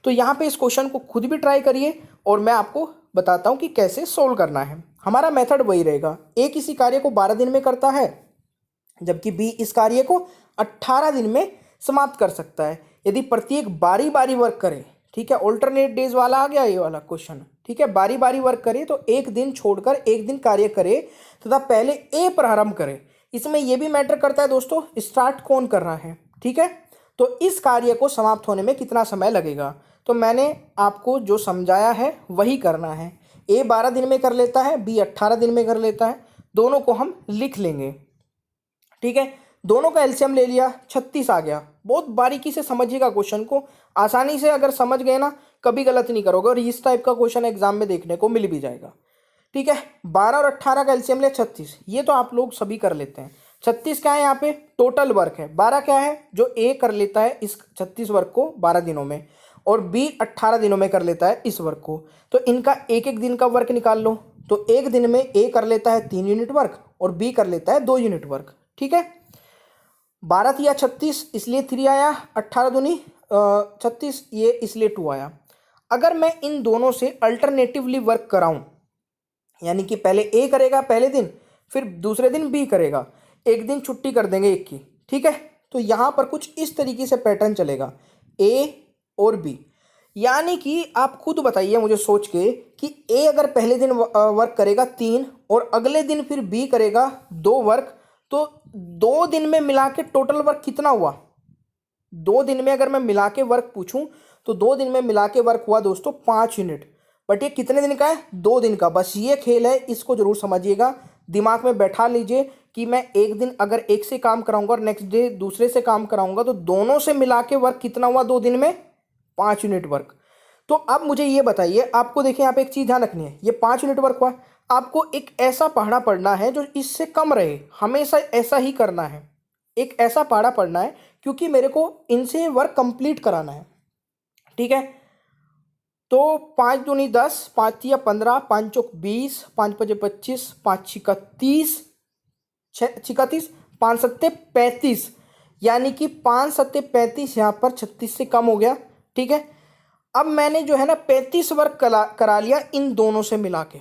तो यहाँ पे इस क्वेश्चन को खुद भी ट्राई करिए और मैं आपको बताता हूँ कि कैसे सोल्व करना है। हमारा मेथड वही रहेगा, ए किसी कार्य को 12 दिन में करता है जबकि बी इस कार्य को 18 दिन में समाप्त कर सकता है। यदि प्रत्येक बारी बारी वर्क करे, ठीक है, ऑल्टरनेट डेज वाला आ गया ये वाला क्वेश्चन, ठीक है, बारी बारी वर्क करे तो एक दिन छोड़कर एक दिन कार्य करे तथा पहले ए प्रारंभ करे। इसमें यह भी मैटर करता है दोस्तों स्टार्ट कौन कर रहा है, ठीक है, तो इस कार्य को समाप्त होने में कितना समय लगेगा। तो मैंने आपको जो समझाया है वही करना है। ए 12 दिन में कर लेता है, बी 18 दिन में कर लेता है, दोनों को हम लिख लेंगे, ठीक है। दोनों का एलसीएम ले लिया, 36 आ गया। बहुत बारीकी से समझिएगा क्वेश्चन को, आसानी से अगर समझ गए ना कभी गलत नहीं करोगे और इस टाइप का क्वेश्चन एग्जाम में देखने को मिल भी जाएगा, ठीक है। 12 और 18 का एलसीएम ले 36, ये तो आप लोग सभी कर लेते हैं। 36 क्या है यहाँ पे टोटल वर्क है, 12 क्या है जो ए कर लेता है इस 36 वर्क को 12 दिनों में और बी 18 दिनों में कर लेता है इस वर्क को। तो इनका एक एक दिन का वर्क निकाल लो। तो एक दिन में ए कर लेता है 3 यूनिट वर्क और बी कर लेता है 2 यूनिट वर्क, ठीक है। 12 तिया 36 इसलिए 3 आया, 18 दूनी 36 ये इसलिए 2 आया। अगर मैं इन दोनों से अल्टरनेटिवली वर्क कराऊं, यानी कि पहले ए करेगा पहले दिन, फिर दूसरे दिन बी करेगा, एक दिन छुट्टी कर देंगे एक की, ठीक है। तो यहाँ पर कुछ इस तरीके से पैटर्न चलेगा ए और बी, यानी कि आप खुद बताइए मुझे सोच के कि ए अगर पहले दिन वर्क करेगा 3 और अगले दिन फिर बी करेगा 2 वर्क, तो 2 दिन में मिला के टोटल वर्क कितना हुआ। 2 दिन में अगर मैं मिला के वर्क पूछूं तो 2 दिन में मिला के वर्क हुआ दोस्तों 5 यूनिट। बट ये कितने दिन का है, 2 दिन का। बस ये खेल है, इसको जरूर समझिएगा, दिमाग में बैठा लीजिए कि मैं एक दिन अगर एक से काम कराऊंगा और नेक्स्ट डे दूसरे से काम कराऊंगा तो दोनों से मिला के वर्क कितना हुआ 2 दिन में, 5 यूनिट वर्क। तो अब मुझे ये बताइए, आपको देखिए यहाँ पे एक चीज ध्यान रखनी है, ये 5 यूनिट वर्क हुआ, आपको एक ऐसा पहाड़ा पढ़ना है जो इससे कम रहे, हमेशा ऐसा ही करना है, एक ऐसा पहाड़ा पढ़ना है क्योंकि मेरे को इनसे वर्क कंप्लीट कराना है, ठीक है। तो 5 दूनी 10, 5 तिया 15, 5 चौक 20, 5 पचे 25, 5 छिका 30, 36, 5 सत्ते 35, यानी कि 5 सत्ते 35 यहाँ पर 36 से कम हो गया, ठीक है। अब मैंने जो है ना 35 वर्क करा लिया इन दोनों से मिला के,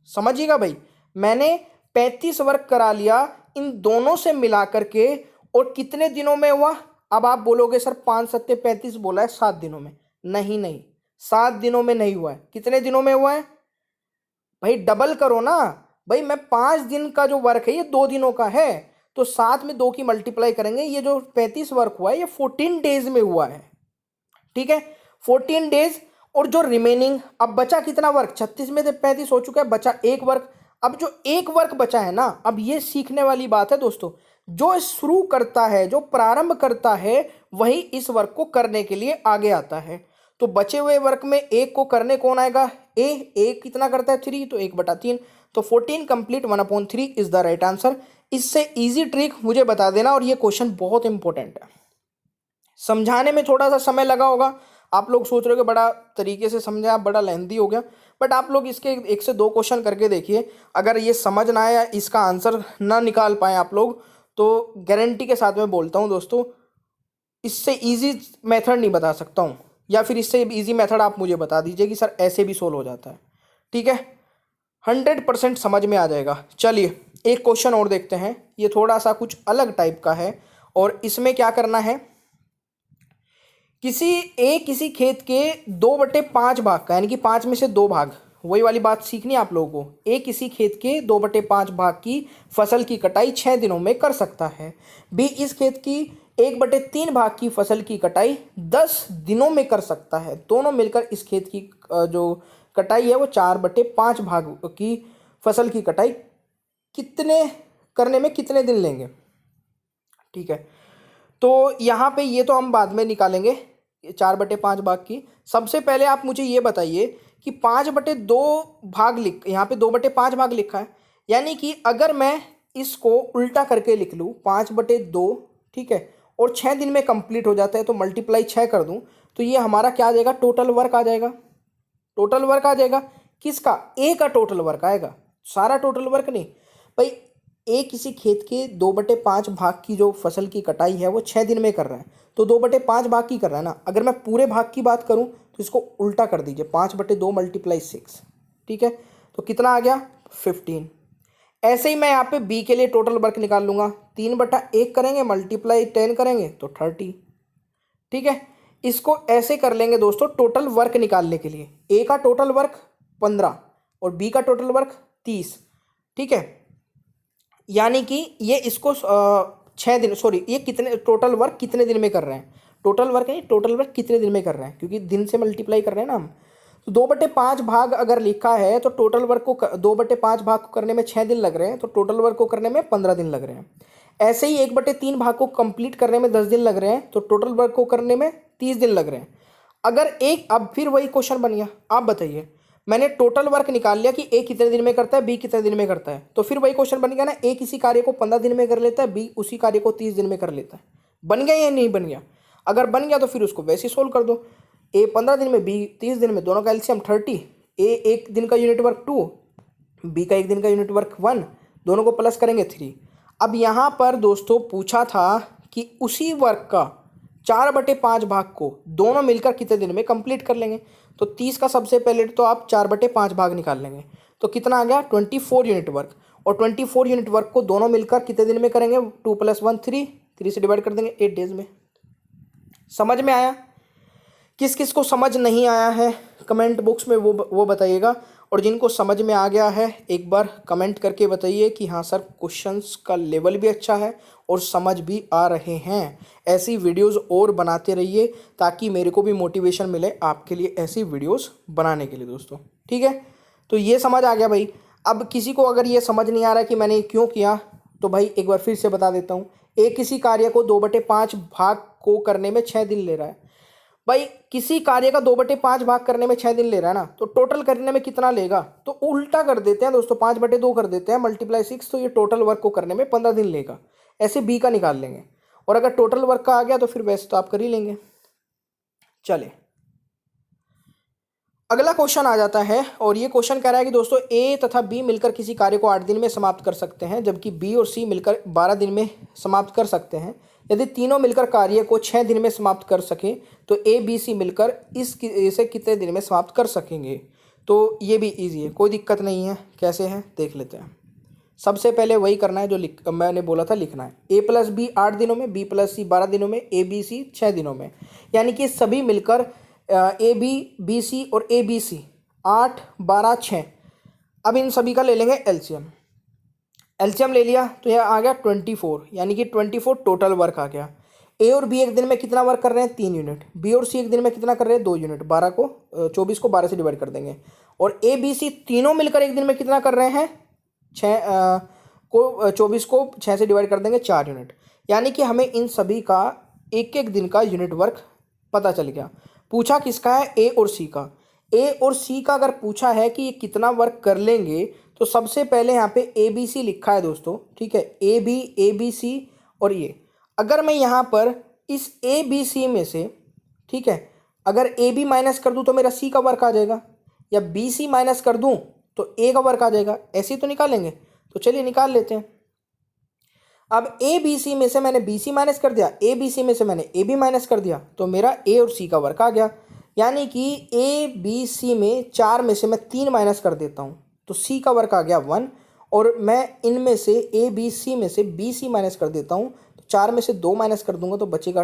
समझिएगा भाई, मैंने 35 वर्क करा लिया इन दोनों से मिला करके, और कितने दिनों में हुआ। अब आप बोलोगे सर 5 सत्ते 35 बोला है 7 दिनों में, नहीं नहीं 7 दिनों में नहीं हुआ है, कितने दिनों में हुआ है भाई, डबल करो ना भाई। मैं 5 दिन का जो वर्क है ये 2 दिनों का है, तो 7 में 2 की मल्टीप्लाई करेंगे, ये जो 35 वर्क हुआ है ये 14 डेज में हुआ है, ठीक है, 14 डेज। और जो रिमेनिंग अब बचा कितना वर्क, 36 में से 35 हो चुका है, बचा एक वर्क। अब जो एक वर्क बचा है ना, अब ये सीखने वाली बात है दोस्तों, जो शुरू करता है जो प्रारंभ करता है वही इस वर्क को करने के लिए आगे आता है। तो बचे हुए वर्क में एक को करने कौन आएगा, ए कितना करता है 3, तो 1/3, तो 14 complete 1/3 is the right answer. इससे इजी ट्रिक मुझे बता देना, और ये क्वेश्चन बहुत इंपॉर्टेंट है, समझाने में थोड़ा सा समय लगा होगा, आप लोग सोच रहे हो कि बड़ा तरीके से समझा, बड़ा लेंथी हो गया, बट आप लोग इसके 1 से 2 क्वेश्चन करके देखिए, अगर ये समझ ना आया, इसका आंसर ना निकाल पाए आप लोग, तो गारंटी के साथ मैं बोलता हूँ दोस्तों इससे इजी मेथड नहीं बता सकता हूँ, या फिर इससे इजी मेथड आप मुझे बता दीजिए कि सर ऐसे भी सोल्व हो जाता है, ठीक है, 100% समझ में आ जाएगा। चलिए एक क्वेश्चन और देखते हैं, ये थोड़ा सा कुछ अलग टाइप का है, और इसमें क्या करना है, किसी खेत के 2/5 भाग का, यानी कि 5 में से 2 भाग, वही वाली बात सीखनी है आप लोगों को। ए किसी खेत के 2/5 भाग की फसल की कटाई 6 दिनों में कर सकता है। बी इस खेत की 1/3 भाग की फसल की कटाई 10 दिनों में कर सकता है। दोनों मिलकर इस खेत की जो कटाई है वो 4/5 भाग की फसल की कटाई कितने करने में कितने दिन लेंगे, ठीक है। तो यहाँ पे ये तो हम बाद में निकालेंगे 4/5 भाग की। सबसे पहले आप मुझे ये बताइए कि 5/2 भाग यहाँ पे 2/5 भाग लिखा है, यानी कि अगर मैं इसको उल्टा करके लिख लूँ 5/2, ठीक है, और 6 दिन में कंप्लीट हो जाता है, तो मल्टीप्लाई 6 कर दूँ, तो ये हमारा क्या आ जाएगा, टोटल वर्क आ जाएगा। टोटल वर्क आ जाएगा किसका, ए का टोटल वर्क आएगा, सारा टोटल वर्क नहीं भाई। एक किसी खेत के 2/5 भाग की जो फसल की कटाई है वो 6 दिन में कर रहा है, तो 2/5 भाग की कर रहा है ना। अगर मैं पूरे भाग की बात करूं तो इसको उल्टा कर दीजिए, 5/2 × 6, ठीक है। तो कितना आ गया 15। ऐसे ही मैं यहाँ पे बी के लिए टोटल वर्क निकाल लूंगा, 3/1 करेंगे मल्टीप्लाई 10 करेंगे तो 30, ठीक है। इसको ऐसे कर लेंगे दोस्तों टोटल वर्क निकालने के लिए, ए का टोटल वर्क 15 और बी का टोटल वर्क 30, ठीक है। यानी कि ये इसको 6 दिन, सॉरी ये कितने टोटल वर्क कितने दिन में कर रहे हैं, टोटल वर्क नहीं टोटल वर्क कितने दिन में कर रहे हैं, क्योंकि दिन से मल्टीप्लाई कर रहे हैं ना हम। तो 2/5 भाग अगर लिखा है तो टोटल वर्क को 2/5 भाग को करने में 6 दिन लग रहे हैं, तो टोटल वर्क को करने में 15 दिन लग रहे हैं। ऐसे ही 1/3 भाग को कंप्लीट करने में 10 दिन लग रहे हैं, तो टोटल वर्क को करने में 30 दिन लग रहे हैं। अगर एक, अब फिर वही क्वेश्चन बन गया, आप बताइए, मैंने टोटल वर्क निकाल लिया कि ए कितने दिन में करता है, बी कितने दिन में करता है, तो फिर वही क्वेश्चन बन गया ना, ए किसी कार्य को 15 दिन में कर लेता है, बी उसी कार्य को 30 दिन में कर लेता है। बन गया या नहीं बन गया? अगर बन गया तो फिर उसको वैसे ही सोल्व कर दो, ए 15 दिन में बी 30 दिन में, दोनों का एलसीएम 30, ए एक दिन का यूनिट वर्क 2, बी का एक दिन का यूनिट वर्क 1, दोनों को प्लस करेंगे 3। अब यहाँ पर दोस्तों पूछा था कि उसी वर्क का 4/5 भाग को दोनों मिलकर कितने दिन में कंप्लीट कर लेंगे, तो 30 का सबसे पहले तो आप 4/5 भाग निकाल लेंगे, तो कितना आ गया 24 यूनिट वर्क, और 24 यूनिट वर्क को दोनों मिलकर कितने दिन में करेंगे, 2 + 1 3 से डिवाइड कर देंगे 8 डेज में। समझ में आया? किस किस को समझ नहीं आया है कमेंट बॉक्स में वो बताइएगा, और जिनको समझ में आ गया है एक बार कमेंट करके बताइए कि हाँ सर क्वेश्चंस का लेवल भी अच्छा है और समझ भी आ रहे हैं। ऐसी वीडियोस और बनाते रहिए ताकि मेरे को भी मोटिवेशन मिले आपके लिए ऐसी वीडियोस बनाने के लिए दोस्तों, ठीक है। तो ये समझ आ गया भाई। अब किसी को अगर ये समझ नहीं आ रहा है कि मैंने क्यों किया, तो भाई एक बार फिर से बता देता हूँ। एक किसी कार्य को 2/5 भाग को करने में 6 दिन ले रहा है, भाई किसी कार्य का 2/5 भाग करने में 6 दिन ले रहा है ना, तो टोटल करने में कितना लेगा, तो उल्टा कर देते हैं दोस्तों, 5/2 कर देते हैं मल्टीप्लाई 6, तो ये टोटल वर्क को करने में 15 दिन लेगा। ऐसे बी का निकाल लेंगे, और अगर टोटल वर्क का आ गया तो फिर वैसे तो आप कर ही लेंगे। चले अगला क्वेश्चन आ जाता है, और ये क्वेश्चन कह रहा है कि दोस्तों ए तथा बी मिलकर किसी कार्य को 8 दिन में समाप्त कर सकते हैं, जबकि बी और सी मिलकर 12 दिन में समाप्त कर सकते हैं। यदि तीनों मिलकर कार्य को 6 दिन में समाप्त कर सकें तो ए बी सी मिलकर इसे कितने दिन में समाप्त कर सकेंगे। तो ये भी ईजी है, कोई दिक्कत नहीं है। कैसे है देख लेते हैं। सबसे पहले वही करना है जो मैंने बोला था लिखना है, ए प्लस बी 8 दिनों में, बी प्लस सी 12 दिनों में, ए बी सी 6 दिनों में, यानी कि सभी मिलकर ए बी बी सी और ए बी सी 8 12 6। अब इन सभी का ले लेंगे एलसीएम। एलसीएम ले लिया तो यह आ गया 24, यानी कि 24 टोटल वर्क आ गया। ए और बी एक दिन में कितना वर्क कर रहे हैं 3 यूनिट, बी और सी एक दिन में कितना कर रहे हैं 2 यूनिट, 24 को 12 से डिवाइड कर देंगे, और ए बी सी तीनों मिलकर एक दिन में कितना कर रहे हैं 24 को 6 से डिवाइड कर देंगे 4 यूनिट, यानी कि हमें इन सभी का एक एक दिन का यूनिट वर्क पता चल गया। पूछा किसका है, ए और सी का। ए और सी का अगर पूछा है कि ये कितना वर्क कर लेंगे, तो सबसे पहले यहाँ पे ए बी सी लिखा है दोस्तों, ठीक है, ए बी सी, और ये अगर मैं यहाँ पर इस ए बी सी में से, ठीक है, अगर ए बी माइनस कर दूँ तो मेरा सी का वर्क आ जाएगा, या बी सी माइनस कर दूँ तो ए का वर्क आ जाएगा। ऐसे ही तो निकालेंगे, तो चलिए निकाल लेते हैं। अब ए बी सी में से मैंने बी सी माइनस कर दिया, ए बी सी में से मैंने ए बी माइनस कर दिया, तो मेरा ए और सी का वर्क आ गया। यानी कि ए बी सी में 4 में से मैं 3 माइनस कर देता हूँ, तो सी का वर्क आ गया 1, और मैं इनमें से ए बी सी में से बी सी माइनस कर देता हूँ, तो 4 में से 2 माइनस कर दूंगा तो बचेगा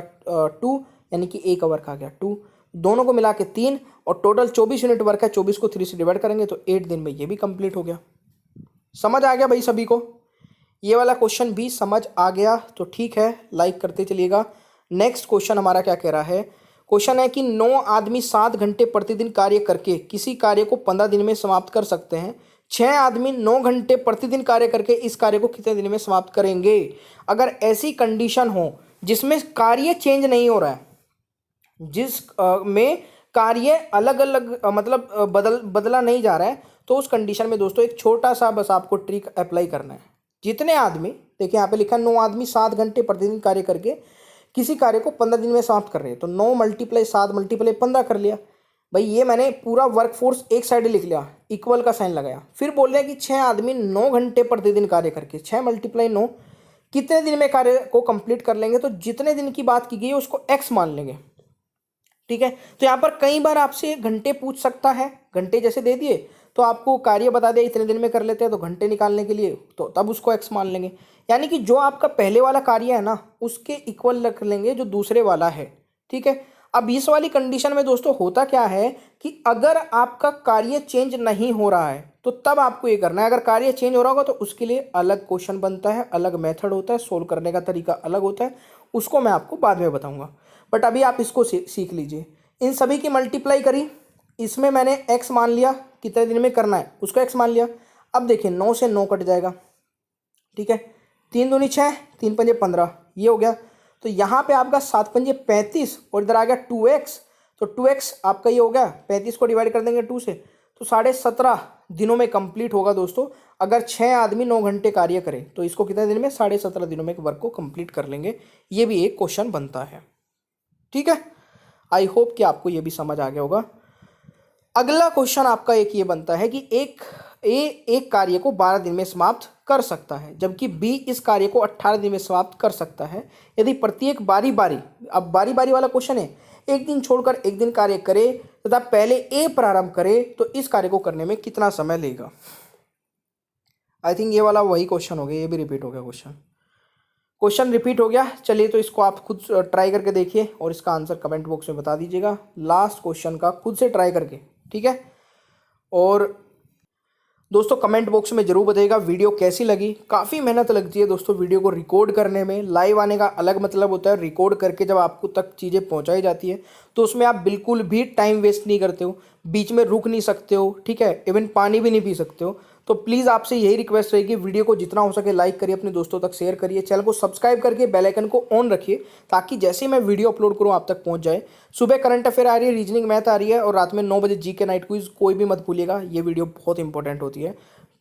2, यानी कि ए का वर्क आ गया 2, दोनों को मिला के 3, और टोटल 24 यूनिट वर्क है, 24 को 3 से डिवाइड करेंगे तो 8 दिन में ये भी कंप्लीट हो गया। समझ आ गया भाई सभी को? ये वाला क्वेश्चन भी समझ आ गया तो ठीक है, लाइक करते चलिएगा। नेक्स्ट क्वेश्चन हमारा क्या कह रहा है, क्वेश्चन है कि 9 आदमी 7 घंटे प्रतिदिन कार्य करके किसी कार्य को 15 दिन में समाप्त कर सकते हैं। 6 आदमी 9 घंटे प्रतिदिन कार्य करके इस कार्य को कितने दिन में समाप्त करेंगे। अगर ऐसी कंडीशन हो जिसमें कार्य चेंज नहीं हो रहा है, जिस में कार्य अलग अलग मतलब बदला नहीं जा रहा है, तो उस कंडीशन में दोस्तों एक छोटा सा बस आपको ट्रिक अप्लाई करना है। जितने आदमी, देखिए यहाँ पे लिखा है 9 आदमी 7 घंटे प्रतिदिन कार्य करके किसी कार्य को 15 दिन में समाप्त कर रहे हैं, तो 9 × 7 × 15 कर लिया। भाई ये मैंने पूरा वर्कफोर्स एक साइड लिख लिया, इक्वल का साइन लगाया, फिर बोल रहे हैं कि 6 आदमी 9 घंटे प्रतिदिन कार्य करके 6 × 9 कितने दिन में कार्य को कंप्लीट कर लेंगे, तो जितने दिन की बात की गई है उसको एक्स मान लेंगे। ठीक है, तो यहाँ पर कई बार आपसे घंटे पूछ सकता है, घंटे जैसे दे दिए तो आपको कार्य बता दिया इतने दिन में कर लेते हैं, तो घंटे निकालने के लिए तो तब उसको एक्स मान लेंगे। यानी कि जो आपका पहले वाला कार्य है ना उसके इक्वल रख लेंगे जो दूसरे वाला है। ठीक है, अब इस वाली कंडीशन में दोस्तों होता क्या है कि अगर आपका कार्य चेंज नहीं हो रहा है तो तब आपको ये करना है। अगर कार्य चेंज हो रहा होगा तो उसके लिए अलग क्वेश्चन बनता है, अलग मेथड होता है, सोल्व करने का तरीका अलग होता है, उसको मैं आपको बाद में बताऊंगा। बट अभी आप इसको सीख लीजिए। इन सभी की मल्टीप्लाई करी, इसमें मैंने x मान लिया, कितने दिन में करना है उसको x मान लिया। अब देखिए 9 से 9 कट जाएगा। ठीक है, 3 दूनी 6, 3 पंजे 15, ये हो गया। तो यहाँ पे आपका 7 पंजे 35 और इधर आ गया 2x, तो 2x आपका ये हो गया, 35 को डिवाइड कर देंगे 2 से, तो 17.5 दिनों में कंप्लीट होगा दोस्तों। अगर 6 आदमी 9 घंटे कार्य करें तो इसको कितने दिन में, 17.5 दिनों में वर्क को कंप्लीट कर लेंगे। ये भी एक क्वेश्चन बनता है। ठीक है, आई होप कि आपको ये भी समझ आ गया होगा। अगला क्वेश्चन आपका एक ये बनता है कि एक कार्य को 12 दिन में समाप्त कर सकता है जबकि बी इस कार्य को 18 दिन में समाप्त कर सकता है यदि प्रत्येक बारी बारी, अब बारी बारी वाला क्वेश्चन है, एक दिन छोड़कर एक दिन कार्य करे तथा पहले ए प्रारंभ करे तो इस कार्य को करने में कितना समय लेगा। आई थिंक ये वाला वही क्वेश्चन हो गया, ये भी रिपीट हो गया क्वेश्चन रिपीट हो गया। चलिए तो इसको आप खुद ट्राई करके देखिए और इसका आंसर कमेंट बॉक्स में बता दीजिएगा, लास्ट क्वेश्चन का खुद से ट्राई करके। ठीक है, और दोस्तों कमेंट बॉक्स में जरूर बताइएगा वीडियो कैसी लगी। काफ़ी मेहनत लगती है दोस्तों वीडियो को रिकॉर्ड करने में, लाइव आने का अलग मतलब होता है, रिकॉर्ड करके जब आपको तक चीज़ें पहुंचाई जाती है तो उसमें आप बिल्कुल भी टाइम वेस्ट नहीं करते हो, बीच में रुक नहीं सकते हो। ठीक है, इवन पानी भी नहीं पी सकते हो। तो प्लीज़ आपसे यही रिक्वेस्ट रहेगी, वीडियो को जितना हो सके लाइक करिए, अपने दोस्तों तक शेयर करिए, चैनल को सब्सक्राइब करके बेल आइकन को ऑन रखिए ताकि जैसे ही मैं वीडियो अपलोड करूँ आप तक पहुंच जाए। सुबह करंट अफेयर आ रही है, रीजनिंग मैथ आ रही है और रात में 9 बजे जीके नाइट क्विज, कोई भी मत भूलिएगा, ये वीडियो बहुत इंपॉर्टेंट होती है।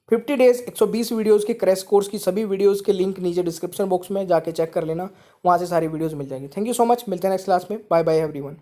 50 डेज 120 वीडियोज़ के क्रैश कोर्स की सभी वीडियोज़ के लिंक नीचे डिस्क्रिप्शन बॉक्स में जाके चेक कर लेना, वहाँ से सारी वीडियोज़ मिल जाएंगी। थैंक यू सो मच, मिलते हैं नेक्स्ट क्लास में। Bye bye everyone.